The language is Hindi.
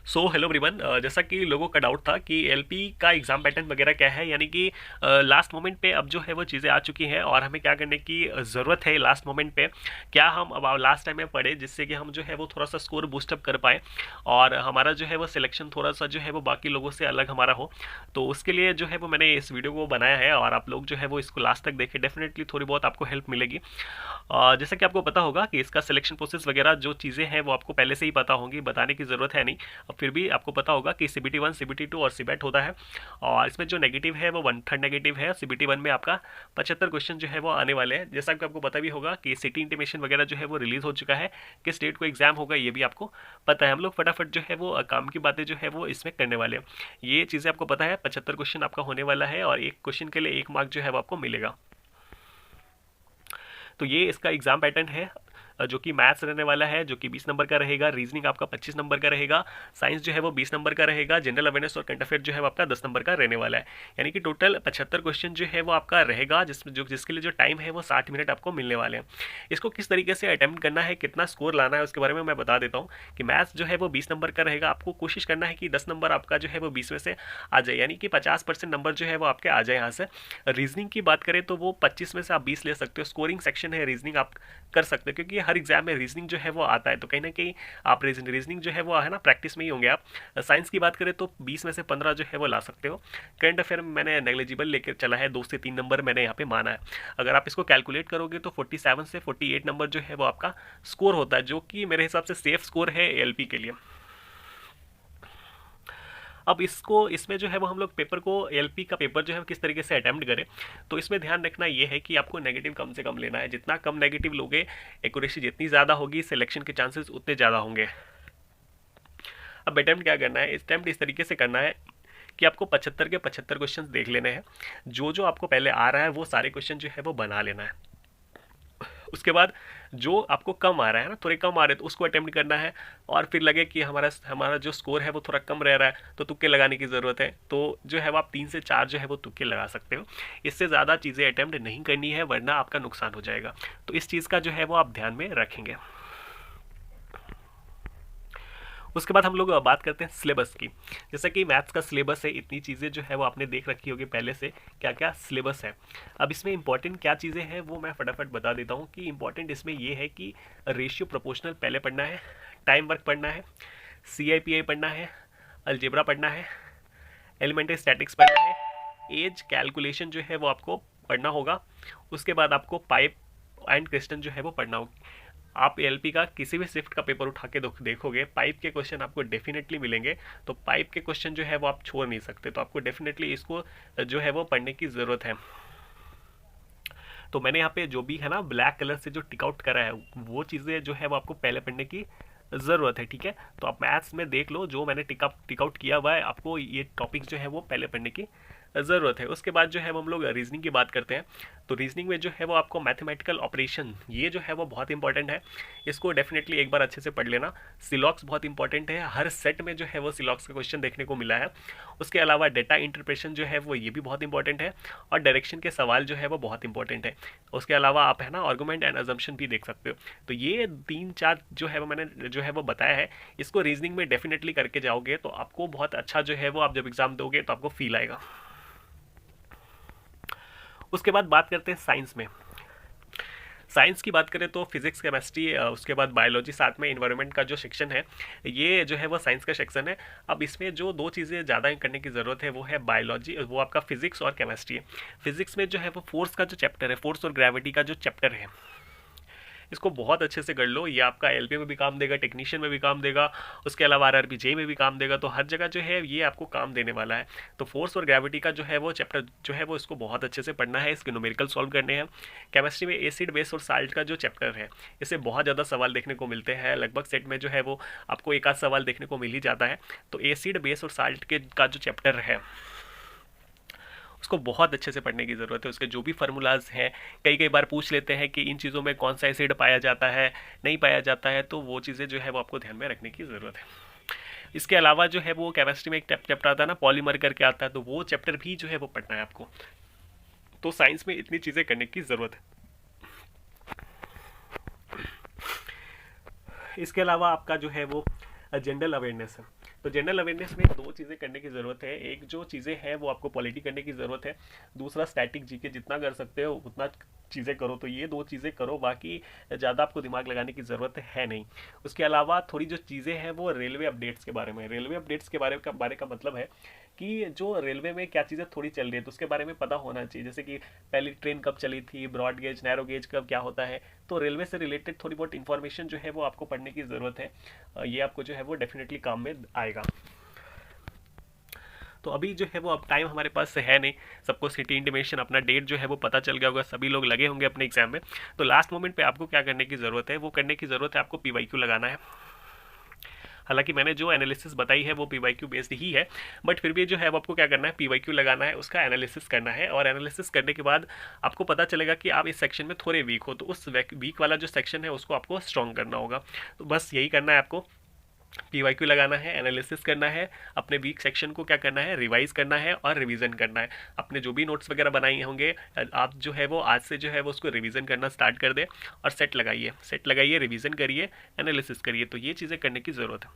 सो हेलो एवरीवन, जैसा कि लोगों का डाउट था कि एलपी का एग्जाम पैटर्न वगैरह क्या है, यानी कि लास्ट मोमेंट पे अब जो है वो चीज़ें आ चुकी हैं और हमें क्या करने की ज़रूरत है लास्ट मोमेंट पे। क्या हम अब लास्ट टाइम में पढ़े जिससे कि हम जो है वो थोड़ा सा स्कोर बूस्टअप कर पाए और हमारा जो है वो सिलेक्शन थोड़ा सा जो है वो बाकी लोगों से अलग हमारा हो। तो उसके लिए जो है वो मैंने इस वीडियो को बनाया है और आप लोग जो है वो इसको लास्ट तक देखें, डेफिनेटली थोड़ी बहुत आपको हेल्प मिलेगी। जैसा कि आपको पता होगा कि इसका सिलेक्शन प्रोसेस वगैरह जो चीज़ें हैं वो आपको पहले से ही पता होंगी, बताने की ज़रूरत है नहीं। अब फिर भी आपको पता होगा कि CBT 1, CBT 2 और सीबेट होता है और इसमें जो नेगेटिव है वो 1/3 नेगेटिव है। CBT 1 में आपका 75 क्वेश्चन जो है वो आने वाले हैं। जैसा कि आपको पता भी होगा कि सिटी इंटीमेशन वगैरह जो है वो रिलीज़ हो चुका है, किस डेट को एग्जाम होगा ये भी आपको पता है। हम लोग फटाफट जो है वो काम की बातें जो है वो इसमें करने वाले हैं। ये चीज़ें आपको पता है, 75 क्वेश्चन आपका होने वाला है और एक क्वेश्चन के लिए 1 मार्क जो है वो आपको मिलेगा। तो ये इसका एग्जाम पैटर्न है, जो कि मैथ्स रहने वाला है, जो कि 20 नंबर का रहेगा। रीजनिंग आपका 25 नंबर का रहेगा। साइंस जो है वो 20 नंबर का रहेगा। जनरल अवेयरनेस और करंट अफेयर जो है वो आपका 10 नंबर का रहने वाला है। यानी कि टोटल 75 क्वेश्चन जो है वो आपका रहेगा, जिसके लिए जो टाइम है वो 60 मिनट आपको मिलने वाले हैं। इसको किस तरीके से अटेम्प्ट करना है, कितना स्कोर लाना है, उसके बारे में मैं बता देता हूँ। कि मैथ्स जो है वो 20 नंबर का रहेगा। आपको कोशिश करना है कि 10 नंबर आपका जो है वो 20 में से आ जाए, यानी कि 50% नंबर जो है वो आपके आ जाए यहाँ से। रीजनिंग की बात करें तो वो 25 में से आप 20 ले सकते हो। स्कोरिंग सेक्शन है, रीजनिंग आप कर सकते हो क्योंकि हर एग्जाम में रीजनिंग जो है वो आता है, तो कहीं ना कहीं आप रीजनिंग जो है वो है ना प्रैक्टिस में ही होंगे आप। साइंस की बात करें तो 20 में से 15 जो है वो ला सकते हो। करंट अफेयर में मैंने नेग्लिजिबल लेकर चला है, 2 से 3 नंबर मैंने यहाँ पे माना है। अगर आप इसको कैलकुलेट करोगे तो 47 से 48 नंबर जो है वो आपका स्कोर होता है, जो कि मेरे हिसाब से सेफ स्कोर है एलपी के लिए। अब इसको इसमें जो है वो हम लोग पेपर को एलपी का पेपर जो है किस तरीके से अटेम्प्ट करें, तो इसमें ध्यान रखना ये है कि आपको नेगेटिव कम से कम लेना है। जितना कम नेगेटिव लोगे, एक्यूरेसी जितनी ज़्यादा होगी, सिलेक्शन के चांसेस उतने ज़्यादा होंगे। अब अटेम्प्ट क्या करना है, अटेम्प्ट इस तरीके से करना है कि आपको 75 के 75 क्वेश्चन देख लेने हैं। जो जो आपको पहले आ रहा है वो सारे क्वेश्चन जो है वो बना लेना है। उसके बाद जो आपको कम आ रहा है ना, थोड़े कम आ रहे हैं, तो उसको अटेम्प्ट करना है। और फिर लगे कि हमारा हमारा जो स्कोर है वो थोड़ा कम रह रहा है, तो तुक्के लगाने की ज़रूरत है। तो जो है वो आप 3 से 4 जो है वो तुक्के लगा सकते हो। इससे ज़्यादा चीज़ें अटेम्प्ट नहीं करनी है, वरना आपका नुकसान हो जाएगा। तो इस चीज़ का जो है वो आप ध्यान में रखेंगे। उसके बाद हम लोग बात करते हैं सिलेबस की। जैसा कि मैथ्स का सिलेबस है, इतनी चीज़ें जो है वो आपने देख रखी होगी पहले से, क्या क्या सिलेबस है। अब इसमें इंपॉर्टेंट क्या चीज़ें हैं वो मैं फटाफट बता देता हूँ। कि इंपॉर्टेंट इसमें ये है कि रेशियो प्रोपोर्शनल पहले पढ़ना है, टाइम वर्क पढ़ना है, CIPI पढ़ना है, अलजेब्रा पढ़ना है, एलिमेंट्री स्टैटिक्स पढ़ना है, एज कैलकुलेशन जो है वो आपको पढ़ना होगा। उसके बाद आपको पाइप एंड क्रिस्टन जो है वो पढ़ना होगा। आप एलपी का किसी भी शिफ्ट का पेपर उठा के देखोगे, पाइप के क्वेश्चन आपको डेफिनेटली मिलेंगे। तो पाइप के क्वेश्चन जो है वो आप छोड़ नहीं सकते, तो आपको डेफिनेटली इसको जो है वो पढ़ने की ज़रूरत है। तो मैंने यहाँ पे जो भी है ना ब्लैक कलर से जो टिक आउट करा है, वो चीज़ें जो है वो आपको पहले पढ़ने की ज़रूरत है, ठीक है। तो आप मैथ्स में देख लो, जो मैंने टिक आउट किया हुआ है, आपको ये टॉपिक्स जो है वो पहले पढ़ने की ज़रूरत है। उसके बाद जो है वो हम लोग रीजनिंग की बात करते हैं। तो रीजनिंग में जो है वो आपको मैथमेटिकल ऑपरेशन, ये जो है वो बहुत इंपॉर्टेंट है। इसको डेफिनेटली एक बार अच्छे से पढ़ लेना। सिलॉक्स बहुत इंपॉर्टेंट है, हर सेट में जो है वो सिलॉक्स का क्वेश्चन देखने को मिला है। उसके अलावा डेटा इंटरप्रेशन जो है वो ये भी बहुत इंपॉर्टेंट है, और डायरेक्शन के सवाल जो है वो बहुत इंपॉर्टेंट है। उसके अलावा आप है ना आर्गुमेंट एंड अजम्पशन भी देख सकते हो। तो ये 3-4 जो है वो मैंने जो है वो बताया है, इसको रीजनिंग में डेफिनेटली करके जाओगे तो आपको बहुत अच्छा जो है वो आप जब एग्जाम दोगे तो आपको फील आएगा। उसके बाद बात करते हैं साइंस में। साइंस की बात करें तो फिजिक्स, केमिस्ट्री, उसके बाद बायोलॉजी, साथ में इन्वायरमेंट का जो सेक्शन है, ये जो है वो साइंस का सेक्शन है। अब इसमें जो 2 चीज़ें ज़्यादा करने की ज़रूरत है वो है बायोलॉजी, वो आपका फिजिक्स और केमिस्ट्री है। फिजिक्स में जो है वो फोर्स का जो चैप्टर है, फोर्स और ग्रेविटी का जो चैप्टर है, इसको बहुत अच्छे से कर लो। ये आपका एलपी में भी काम देगा, टेक्नीशियन में भी काम देगा, उसके अलावा आरआरबी जे में भी काम देगा। तो हर जगह जो है ये आपको काम देने वाला है। तो फोर्स और ग्रेविटी का जो है वो चैप्टर जो है वो इसको बहुत अच्छे से पढ़ना है, इसके न्यूमेरिकल सॉल्व करने हैं। केमिस्ट्री में एसिड, बेस और साल्ट का जो चैप्टर है, इससे बहुत ज़्यादा सवाल देखने को मिलते हैं। लगभग सेट में जो है वो आपको एक आध सवाल देखने को मिल ही जाता है। तो एसिड, बेस और साल्ट के का जो चैप्टर है, उसको बहुत अच्छे से पढ़ने की ज़रूरत है। उसके जो भी फार्मूलाज हैं, कई कई बार पूछ लेते हैं कि इन चीज़ों में कौन सा एसिड पाया जाता है, नहीं पाया जाता है, तो वो चीज़ें जो है वो आपको ध्यान में रखने की ज़रूरत है। इसके अलावा जो है वो केमिस्ट्री में एक चैप्टर आता है ना, पॉलीमर करके आता है, तो वो चैप्टर भी जो है वो पढ़ना है आपको। तो साइंस में इतनी चीज़ें करने की ज़रूरत है। इसके अलावा आपका जो है वो जनरल अवेयरनेस है। तो जनरल अवेयरनेस में दो चीज़ें करने की ज़रूरत है। एक जो चीज़ें हैं वो आपको पॉलिटी करने की ज़रूरत है, दूसरा स्टैटिक जीके जितना कर सकते हो उतना चीज़ें करो। तो ये दो चीज़ें करो, बाकी ज़्यादा आपको दिमाग लगाने की ज़रूरत है नहीं। उसके अलावा थोड़ी जो चीज़ें हैं वो रेलवे अपडेट्स के बारे में। रेलवे अपडेट्स के बारे का मतलब है कि जो रेलवे में क्या चीज़ें थोड़ी चल रही है तो उसके बारे में पता होना चाहिए। जैसे कि पहली ट्रेन कब चली थी, ब्रॉड गेज नैरो गेज कब क्या होता है। तो रेलवे से रिलेटेड थोड़ी बहुत इन्फॉर्मेशन जो है वो आपको पढ़ने की ज़रूरत है। ये आपको जो है वो डेफिनेटली काम में आएगा। तो अभी जो है वो अब टाइम हमारे पास से है नहीं, सबको सिटी इंटीमेशन अपना डेट जो है वो पता चल गया होगा, सभी लोग लगे होंगे अपने एग्जाम में। तो लास्ट मोमेंट पे आपको क्या करने की ज़रूरत है, वो करने की ज़रूरत है आपको पीवाईक्यू लगाना है। हालांकि मैंने जो एनालिसिस बताई है वो पीवाईक्यू बेस्ड ही है, बट फिर भी जो है वो आपको क्या करना है, पीवाईक्यू लगाना है, उसका एनालिसिस करना है। और एनालिसिस करने के बाद आपको पता चलेगा कि आप इस सेक्शन में थोड़े वीक हो, तो उस वीक वाला जो सेक्शन है उसको आपको स्ट्रॉन्ग करना होगा। तो बस यही करना है आपको, पीवाईक्यू लगाना है, एनालिसिस करना है, अपने वीक सेक्शन को क्या करना है, रिवाइज करना है और रिवीजन करना है। अपने जो भी नोट्स वगैरह बनाए होंगे आप जो है वो आज से जो है वो उसको रिवीजन करना स्टार्ट कर दें और सेट लगाइए, रिवीजन करिए, एनालिसिस करिए। तो ये चीज़ें करने की ज़रूरत है।